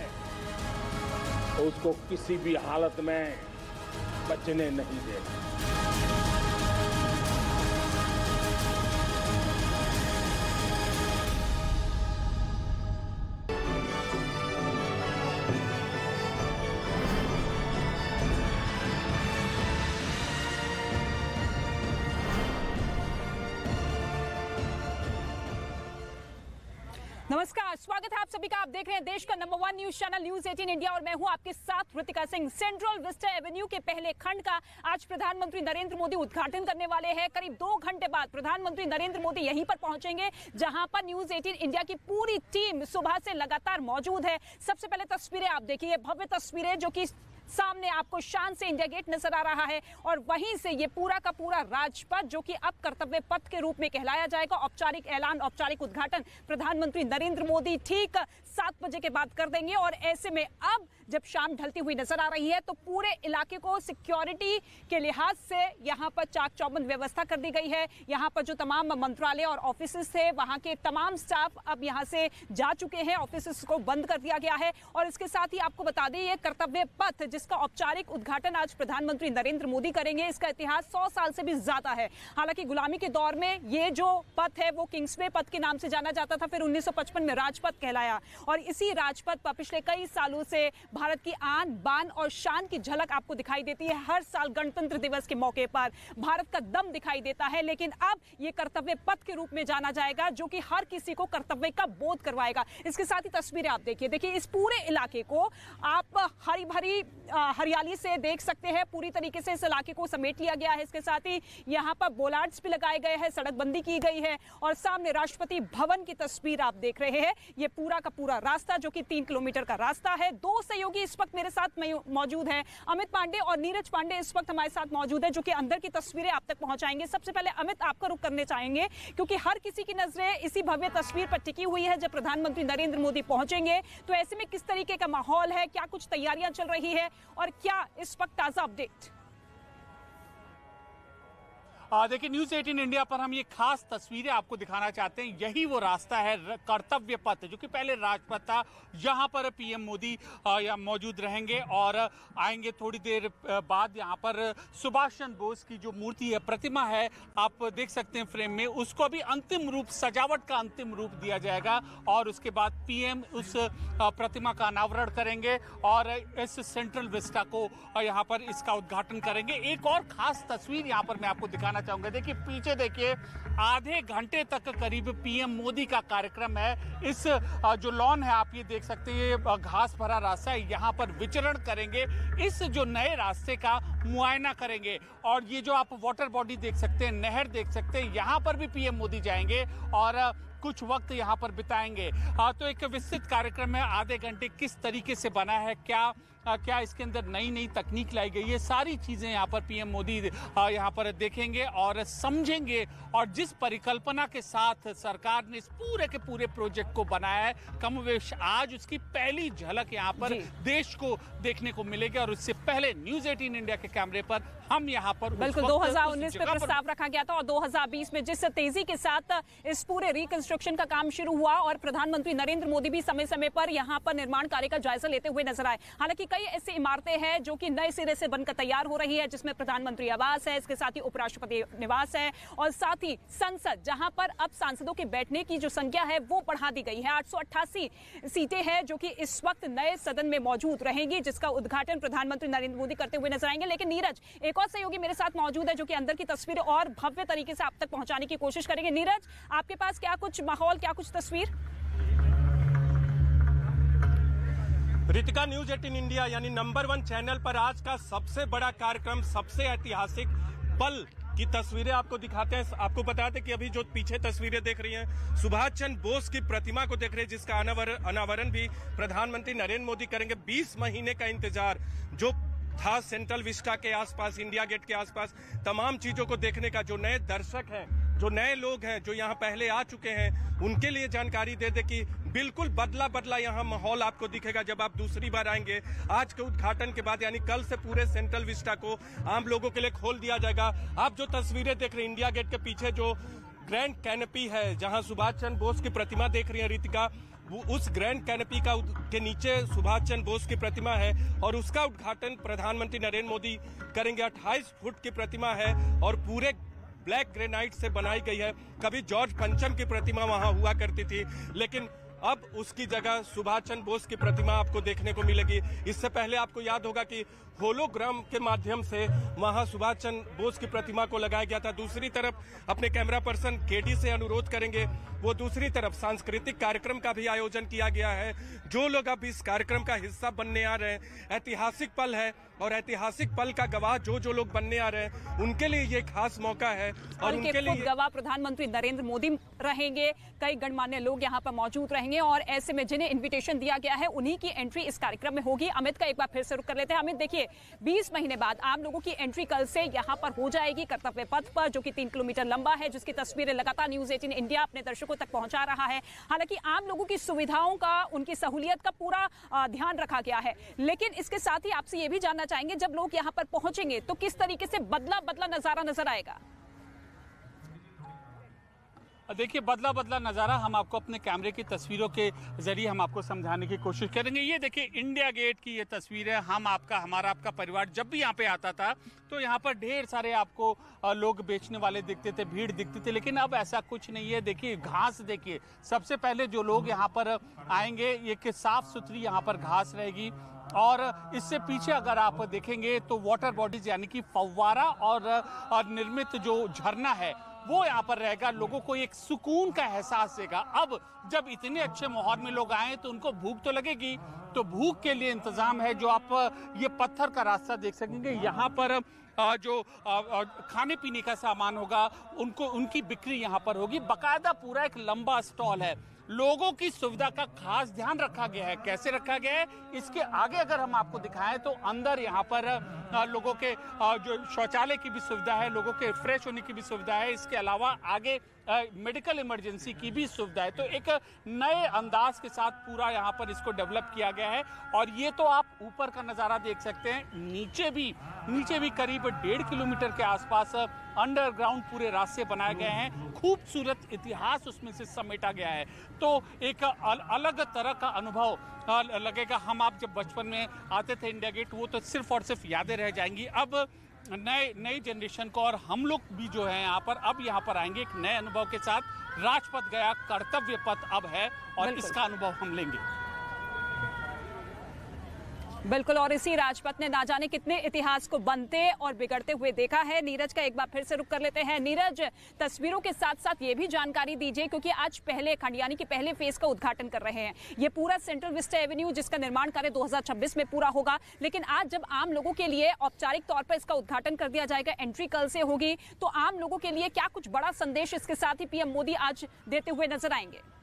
I: तो उसको किसी भी हालत में बचने नहीं देना।
A: नमस्कार, स्वागत है आप सभी का। आप देख रहे हैं देश का number 1 news channel news 18 India और मैं हूं आपके साथ Ritika Singh. Central Vista Avenue के पहले खंड का आज प्रधानमंत्री नरेंद्र मोदी उद्घाटन करने वाले हैं। करीब 2 घंटे बाद प्रधानमंत्री नरेंद्र मोदी यहीं पर पहुंचेंगे, जहां पर न्यूज 18 इंडिया की पूरी टीम सुबह से लगातार मौजूद है। सबसे पहले तस्वीरें आप देखिए, भव्य तस्वीरें जो कि सामने आपको शान से इंडिया गेट नजर आ रहा है और वहीं से ये पूरा का पूरा राजपथ जो कि अब कर्तव्य पथ के रूप में कहलाया जाएगा। औपचारिक ऐलान, औपचारिक उद्घाटन प्रधानमंत्री नरेंद्र मोदी ठीक 7 बजे के बाद कर देंगे। और ऐसे में अब जब शाम ढलती हुई नजर आ रही है तो पूरे इलाके को सिक्योरिटी के लिहाज से यहाँ पर चाक चौबंद व्यवस्था कर दी गई है। यहाँ पर जो तमाम मंत्रालय और ऑफिसेस थे वहाँ के तमाम स्टाफ अब यहाँ से जा चुके हैं, ऑफिसेस को बंद कर दिया गया है। और इसके साथ ही आपको बता दें ये कर्तव्य पथ जिसका औपचारिक उद्घाटन आज प्रधानमंत्री नरेंद्र मोदी करेंगे, इसका इतिहास 100 साल से भी ज्यादा है। हालांकि गुलामी के दौर में ये जो पथ है वो किंग्सवे पथ के नाम से जाना जाता था, फिर 1955 में राजपथ कहलाया और इसी राजपथ पर पिछले कई सालों से भारत की आन बान और शान की झलक आपको दिखाई देती है। हर साल गणतंत्र दिवस के मौके पर भारत का दम दिखाई देता है, लेकिन अब ये कर्तव्य पथ के रूप में जाना जाएगा जो कि हर किसी को कर्तव्य का बोध करवाएगा। इसके साथ ही तस्वीरें आप देखिए इस पूरे इलाके को आप हरी भरी हरियाली से देख सकते हैं। पूरी तरीके से इस इलाके को समेट लिया गया है। इसके साथ ही यहाँ पर बोलार्ड्स भी लगाए गए हैं, सड़क बंदी की गई है और सामने राष्ट्रपति भवन की तस्वीर आप देख रहे हैं। ये पूरा का पूरा रास्ता जो कि 3 किलोमीटर का रास्ता है। 2 सहयोगी इस वक्त मेरे साथ मौजूद हैं, अमित पांडे और नीरज पांडे इस वक्त हमारे साथ मौजूद है जो कि अंदर की तस्वीरें आप तक पहुंचाएंगे। सबसे पहले अमित आपका रुख करने चाहेंगे क्योंकि हर किसी की नजरें इसी भव्य तस्वीर पर टिकी हुई है। जब प्रधानमंत्री नरेंद्र मोदी पहुंचेंगे तो ऐसे में किस तरीके का माहौल है, क्या कुछ तैयारियां चल रही है और क्या इस वक्त ताजा अपडेट?
J: देखिए न्यूज 18 इंडिया पर हम ये खास तस्वीरें आपको दिखाना चाहते हैं। यही वो रास्ता है कर्तव्य पथ जो कि पहले राजपथ था। यहाँ पर पीएम मोदी मौजूद रहेंगे और आएंगे थोड़ी देर बाद। यहाँ पर सुभाष चंद्र बोस की जो मूर्ति है, प्रतिमा है, आप देख सकते हैं फ्रेम में, उसको भी अंतिम रूप, सजावट का अंतिम रूप दिया जाएगा और उसके बाद पीएम उस प्रतिमा का अनावरण करेंगे और इस सेंट्रल विस्टा को यहाँ पर इसका उद्घाटन करेंगे। एक और खास तस्वीर यहाँ पर मैं आपको दिखाना चाहूंगा। देखिए पीछे देखिए, आधे घंटे तक करीब पीएम मोदी का कार्यक्रम है। इस जो लॉन है आप ये देख सकते हैं, घास भरा रास्ता है, यहाँ पर विचरण करेंगे, इस जो नए रास्ते का मुआयना करेंगे और ये जो आप वाटर बॉडी देख सकते हैं, नहर देख सकते हैं, यहाँ पर भी पीएम मोदी जाएंगे और कुछ वक्त यहाँ पर बिताएंगे। तो एक विस्तृत कार्यक्रम है, आधे घंटे किस तरीके से बना है, क्या इसके अंदर नई नई तकनीक लाई गई है, सारी चीजें यहाँ पर पीएम मोदी यहाँ पर देखेंगे और समझेंगे। और जिस परिकल्पना के साथ सरकार ने इस पूरे के पूरे प्रोजेक्ट को बनाया है, कमोवेश आज उसकी पहली झलक यहाँ पर देश को देखने को मिलेगी। और उससे पहले न्यूज 18 इंडिया के कैमरे पर हम यहाँ पर
A: बिल्कुल 2019 में प्रस्ताव रखा गया था और 2020 में जिस तेजी के साथ इस पूरे रिकंस्ट्रक्शन का काम शुरू हुआ और प्रधानमंत्री नरेंद्र मोदी भी समय समय पर यहाँ पर निर्माण कार्य का जायजा लेते हुए नजर आए। हालांकि कई ऐसी इमारतें हैं जो कि नए सिरे से बनकर तैयार हो रही है, जिसमें प्रधानमंत्री आवास है, इसके साथ ही उपराष्ट्रपति निवास है और साथ ही संसद, जहां पर अब सांसदों के बैठने की जो संख्या है वो बढ़ा दी गई है। 888 सीटें हैं जो कि इस वक्त नए सदन में मौजूद रहेंगी, जिसका उद्घाटन प्रधानमंत्री नरेंद्र मोदी करते हुए नजर आएंगे। लेकिन नीरज, एक और सहयोगी मेरे साथ मौजूद है जो कि अंदर की तस्वीर और भव्य तरीके से आप तक पहुंचाने की कोशिश करेंगे। नीरज, आपके पास क्या कुछ माहौल, क्या कुछ तस्वीर?
K: रितिका, न्यूज 18 इंडिया यानी नंबर 1 चैनल पर आज का सबसे बड़ा कार्यक्रम, सबसे ऐतिहासिक पल की तस्वीरें आपको दिखाते हैं। आपको बता दें कि अभी जो पीछे तस्वीरें देख रही हैं, सुभाष चंद्र बोस की प्रतिमा को देख रहे हैं, जिसका अनावरण भी प्रधानमंत्री नरेंद्र मोदी करेंगे। 20 महीने का इंतजार जो था सेंट्रल विस्टा के आसपास, इंडिया गेट के आसपास, तमाम चीजों को देखने का, जो नए दर्शक हैं, जो नए लोग हैं, जो यहाँ पहले आ चुके हैं, उनके लिए जानकारी दे दे कि बिल्कुल बदला यहाँ माहौल आपको दिखेगा जब आप दूसरी बार आएंगे। आज के उद्घाटन के बाद यानी कल से पूरे सेंट्रल विस्टा को आम लोगों के लिए खोल दिया जाएगा। आप जो तस्वीरें देख रहे हैं, इंडिया गेट के पीछे जो ग्रैंड कैनपी है, जहाँ सुभाष चंद्र बोस की प्रतिमा देख रही है रितिका, वो उस ग्रैंड कैनपी के नीचे सुभाष चंद्र बोस की प्रतिमा है और उसका उद्घाटन प्रधानमंत्री नरेंद्र मोदी करेंगे। 28 फुट की प्रतिमा है और पूरे ब्लैक ग्रेनाइट से बनाई गई है। कभी जॉर्ज पंचम की प्रतिमा वहां हुआ करती थी, लेकिन अब उसकी जगह सुभाष चंद्र बोस की प्रतिमा आपको देखने को मिलेगी। इससे पहले आपको याद होगा कि होलोग्राम के माध्यम से वहां सुभाष चंद्र बोस की प्रतिमा को लगाया गया था। दूसरी तरफ अपने कैमरा पर्सन केडी से अनुरोध करेंगे, वो दूसरी तरफ सांस्कृतिक कार्यक्रम का भी आयोजन किया गया है। जो लोग अब इस कार्यक्रम का हिस्सा बनने आ रहे हैं, ऐतिहासिक पल है, और ऐतिहासिक पल का गवाह जो लोग बनने आ रहे हैं उनके लिए ये खास मौका है। और उनके लिए
A: गवाह प्रधानमंत्री नरेंद्र मोदी रहेंगे, कई गणमान्य लोग यहाँ पर मौजूद रहेंगे और ऐसे में जिन्हें इन्विटेशन दिया गया है उन्हीं की एंट्री इस कार्यक्रम में होगी। अमित का एक बार फिर से रुक कर लेते हैं। अमित, देखिए 20 महीने बाद आम लोगों की एंट्री कल से यहाँ पर हो जाएगी कर्तव्य पथ पर, जो कि 3 किलोमीटर लंबा है, जिसकी तस्वीरें लगातार न्यूज 18 इंडिया अपने दर्शकों तक पहुंचा रहा है। हालांकि आम लोगों की सुविधाओं का, उनकी सहूलियत का पूरा ध्यान रखा गया है, लेकिन इसके साथ ही आपसे ये भी जानना चाहेंगे जब लोग यहाँ पर पहुंचेंगे तो किस तरीके से बदला नजारा नजर आएगा?
J: देखिए, बदला नज़ारा हम आपको अपने कैमरे की तस्वीरों के जरिए हम आपको समझाने की कोशिश करेंगे। ये देखिए इंडिया गेट की ये तस्वीर है। हमारा आपका परिवार जब भी यहाँ पे आता था तो यहाँ पर ढेर सारे आपको लोग बेचने वाले दिखते थे, भीड़ दिखती थी, लेकिन अब ऐसा कुछ नहीं है। देखिए घास, देखिए सबसे पहले जो लोग यहाँ पर आएंगे ये साफ सुथरी यहाँ पर घास रहेगी और इससे पीछे अगर आप देखेंगे तो वाटर बॉडीज यानी कि फव्वारा और निर्मित जो झरना है वो यहाँ पर रहेगा। लोगों को एक सुकून का एहसास देगा। अब जब इतने अच्छे माहौल में लोग आए तो उनको भूख तो लगेगी, तो भूख के लिए इंतजाम है। जो आप ये पत्थर का रास्ता देख सकेंगे, यहाँ पर जो खाने पीने का सामान होगा उनकी बिक्री यहाँ पर होगी। बाकायदा पूरा एक लंबा स्टॉल है। लोगों की सुविधा का खास ध्यान रखा गया है। कैसे रखा गया है, इसके आगे अगर हम आपको दिखाएं तो अंदर यहाँ पर लोगों के जो शौचालय की भी सुविधा है, लोगों के फ्रेश होने की भी सुविधा है। इसके अलावा आगे मेडिकल इमरजेंसी की भी सुविधा है। तो एक नए अंदाज के साथ पूरा यहाँ पर इसको डेवलप किया गया है। और ये तो आप ऊपर का नज़ारा देख सकते हैं, नीचे भी करीब 1.5 किलोमीटर के आसपास अंडरग्राउंड पूरे रास्ते बनाए गए हैं। खूबसूरत इतिहास उसमें से समेटा गया है। तो एक अलग तरह का अनुभव लगेगा। आप जब बचपन में आते थे इंडिया गेट, वो तो सिर्फ और सिर्फ यादें रह जाएंगी। अब नई जनरेशन को और हम लोग भी जो है यहाँ पर आएंगे एक नए अनुभव के साथ। राजपथ गया, कर्तव्य पथ अब है और इसका अनुभव हम लेंगे।
A: बिल्कुल, और इसी राजपथ ने ना जाने कितने इतिहास को बनते और बिगड़ते हुए देखा है। नीरज का एक बार फिर से रुक कर लेते हैं। नीरज, तस्वीरों के साथ साथ ये भी जानकारी दीजिए, क्योंकि आज पहले खंड यानी कि पहले फेज का उद्घाटन कर रहे हैं। ये पूरा सेंट्रल विस्टा एवेन्यू जिसका निर्माण कार्य 2026 में पूरा होगा, लेकिन आज जब आम लोगों के लिए औपचारिक तौर पर इसका उद्घाटन कर दिया जाएगा, एंट्री कल से होगी, तो आम लोगों के लिए क्या कुछ बड़ा संदेश इसके साथ ही पीएम मोदी आज देते हुए नजर आएंगे?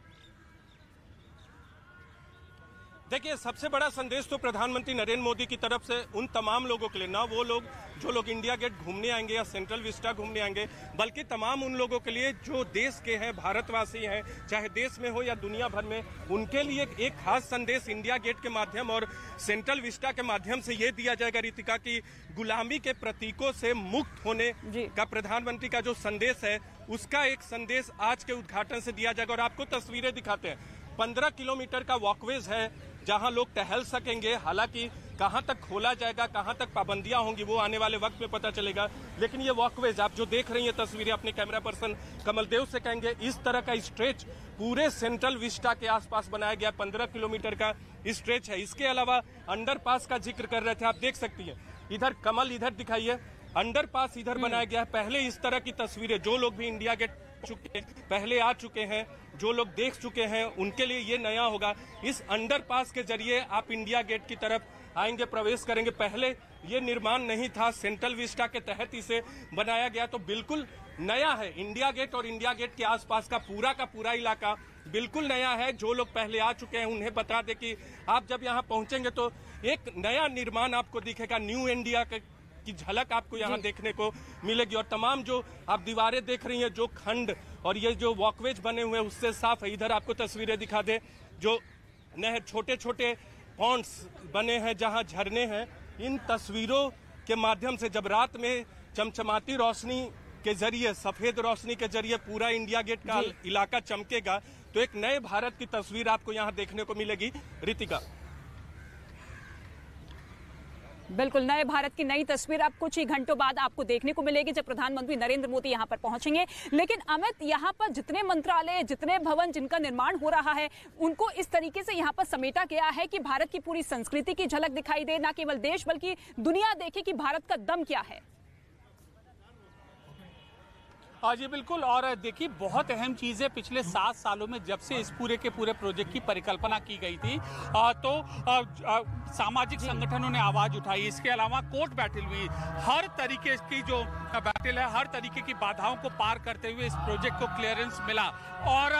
K: देखिए, सबसे बड़ा संदेश तो प्रधानमंत्री नरेंद्र मोदी की तरफ से उन तमाम लोगों के लिए, ना वो लोग जो लोग इंडिया गेट घूमने आएंगे या सेंट्रल विस्टा घूमने आएंगे, बल्कि तमाम उन लोगों के लिए जो देश के हैं, भारतवासी हैं, चाहे देश में हो या दुनिया भर में, उनके लिए एक खास संदेश इंडिया गेट के माध्यम और सेंट्रल विस्टा के माध्यम से ये दिया जाएगा रितिका की गुलामी के प्रतीकों से मुक्त होने का प्रधानमंत्री का जो संदेश है उसका एक संदेश आज के उद्घाटन से दिया जाएगा। और आपको तस्वीरें दिखाते हैं। 15 किलोमीटर का वॉकवेज है जहां लोग टहल सकेंगे। हालांकि कहां तक खोला जाएगा, कहां तक पाबंदियां होंगी, वो आने वाले वक्त में पता चलेगा। लेकिन ये वॉकवेज आप जो देख रही हैं तस्वीरें, अपने कैमरा पर्सन कमलदेव से कहेंगे, इस तरह का स्ट्रेच पूरे सेंट्रल विस्टा के आसपास बनाया गया। 15 किलोमीटर का स्ट्रेच है। इसके अलावा अंडरपास का जिक्र कर रहे थे, आप देख सकती है। इधर कमल, इधर दिखाइए, अंडरपास इधर बनाया गया है। पहले इस तरह की तस्वीरें जो लोग भी इंडिया गेट पहले आ चुके हैं, जो लोग देख चुके हैं, उनके लिए ये नया होगा। इस अंडरपास के जरिए आप इंडिया गेट की तरफ आएंगे, प्रवेश करेंगे। पहले ये निर्माण नहीं था, सेंट्रल विस्टा के तहत इसे बनाया गया, तो बिल्कुल नया है। इंडिया गेट और इंडिया गेट के आसपास का पूरा इलाका बिल्कुल नया है। जो लोग पहले आ चुके हैं उन्हें बता दें कि आप जब यहाँ पहुंचेंगे तो एक नया निर्माण आपको दिखेगा। न्यू इंडिया की झलक आपको यहाँ देखने को मिलेगी। और तमाम जो आप दीवारें देख रही हैं, जो खंड और ये जो वॉकवेज बने हुए हैं उससे साफ है। इधर आपको तस्वीरें दिखा दे, जो नहर, छोटे छोटे पॉन्ड्स बने हैं जहाँ झरने हैं। इन तस्वीरों के माध्यम से जब रात में चमचमाती रोशनी के जरिए, सफेद रोशनी के जरिए पूरा इंडिया गेट का इलाका चमकेगा, तो एक नए भारत की तस्वीर आपको यहाँ देखने को मिलेगी। रितिका,
A: बिल्कुल नए भारत की नई तस्वीर अब कुछ ही घंटों बाद आपको देखने को मिलेगी जब प्रधानमंत्री नरेंद्र मोदी यहां पर पहुंचेंगे। लेकिन अमित, यहां पर जितने मंत्रालय, जितने भवन जिनका निर्माण हो रहा है, उनको इस तरीके से यहां पर समेटा गया है कि भारत की पूरी संस्कृति की झलक दिखाई दे, न केवल देश बल्कि दुनिया देखे कि भारत का दम क्या है।
J: जी बिल्कुल। और देखिए बहुत अहम चीज़ है, पिछले 7 सालों में जब से इस पूरे के पूरे प्रोजेक्ट की परिकल्पना की गई थी तो सामाजिक संगठनों ने आवाज़ उठाई। इसके अलावा कोर्ट बैटल हुई, हर तरीके की जो बैटल है, हर तरीके की बाधाओं को पार करते हुए इस प्रोजेक्ट को क्लियरेंस मिला और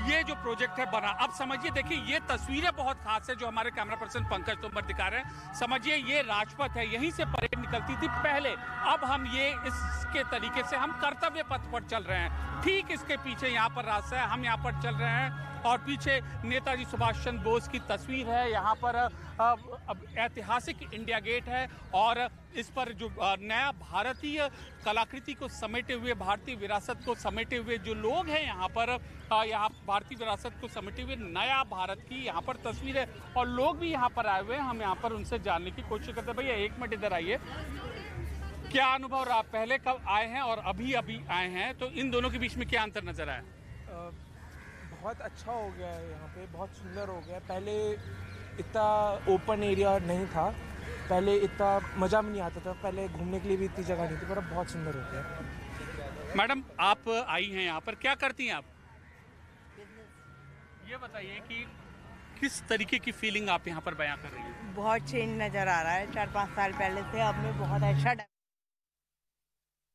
J: ये जो प्रोजेक्ट है बना। अब समझिए, देखिए ये तस्वीरें बहुत खास है जो हमारे कैमरा पर्सन पंकज तोमर दिखा रहे हैं। समझिए ये राजपथ है, यहीं से परेड निकलती थी पहले। अब हम ये इसके तरीके से हम कर्तव्य पथ पर चल रहे हैं। ठीक इसके पीछे यहाँ पर रास्ता है, हम यहाँ पर चल रहे हैं और पीछे नेताजी सुभाष चंद्र बोस की तस्वीर है। यहाँ पर ऐतिहासिक इंडिया गेट है और इस पर जो नया भारतीय कलाकृति को समेटे हुए, भारतीय विरासत को समेटे हुए जो लोग हैं यहाँ पर, यहाँ भारतीय विरासत को समेटे हुए नया भारत की यहाँ पर तस्वीर है और लोग भी यहाँ पर आए हुए हैं। हम यहाँ पर उनसे जानने की कोशिश करते हैं। भैया एक मिनट इधर आइए, क्या अनुभव रहा, पहले कब आए हैं और अभी आए हैं, तो इन दोनों के बीच में क्या अंतर नजर आया?
L: बहुत अच्छा हो गया है, यहाँ पे बहुत सुंदर हो गया है। पहले इतना ओपन एरिया नहीं था, पहले इतना मज़ा भी नहीं आता था, पहले घूमने के लिए भी इतनी जगह नहीं थी, पर अब बहुत सुंदर हो गया।
J: मैडम आप आई हैं यहाँ पर, क्या करती हैं आप? ये बताइए कि किस तरीके की फीलिंग आप यहाँ पर बयां कर रही हैं?
M: बहुत चेंज नज़र आ रहा है 4-5 साल पहले से, अब में बहुत अच्छा।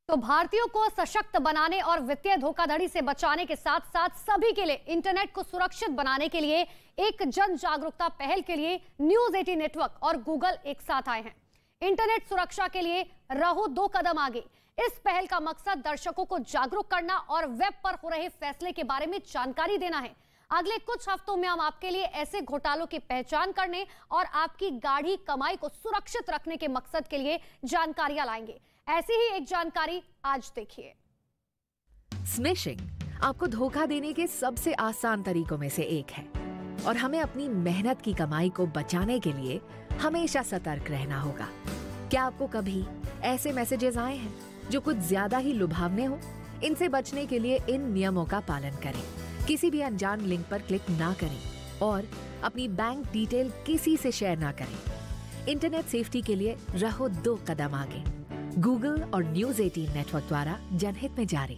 B: तो भारतीयों को सशक्त बनाने और वित्तीय धोखाधड़ी से बचाने के साथ साथ सभी के लिए इंटरनेट को सुरक्षित बनाने के लिए एक जन जागरूकता पहल के लिए न्यूज 18 नेटवर्क और गूगल एक साथ आए हैं। इंटरनेट सुरक्षा के लिए रहो 2 कदम आगे। इस पहल का मकसद दर्शकों को जागरूक करना और वेब पर हो रहे फैसले के बारे में जानकारी देना है। अगले कुछ हफ्तों में हम आपके लिए ऐसे घोटालों की पहचान करने और आपकी गाढ़ी कमाई को सुरक्षित रखने के मकसद के लिए जानकारियां लाएंगे। ऐसी ही एक जानकारी आज देखिए।
N: स्मिशिंग आपको धोखा देने के सबसे आसान तरीकों में से एक है और हमें अपनी मेहनत की कमाई को बचाने के लिए हमेशा सतर्क रहना होगा। क्या आपको कभी ऐसे मैसेजेस आए हैं जो कुछ ज्यादा ही लुभावने हो? इनसे बचने के लिए इन नियमों का पालन करें। किसी भी अनजान लिंक पर क्लिक ना करें और अपनी बैंक डिटेल किसी से शेयर ना करें। इंटरनेट सेफ्टी के लिए रहो 2 कदम आगे। गूगल और न्यूज 18 नेटवर्क द्वारा जनहित में जारी।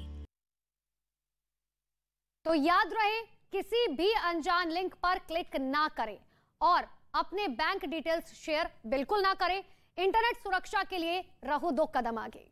B: तो याद रहे, किसी भी अनजान लिंक पर क्लिक ना करें और अपने बैंक डिटेल्स शेयर बिल्कुल ना करें। इंटरनेट सुरक्षा के लिए रहो 2 कदम आगे।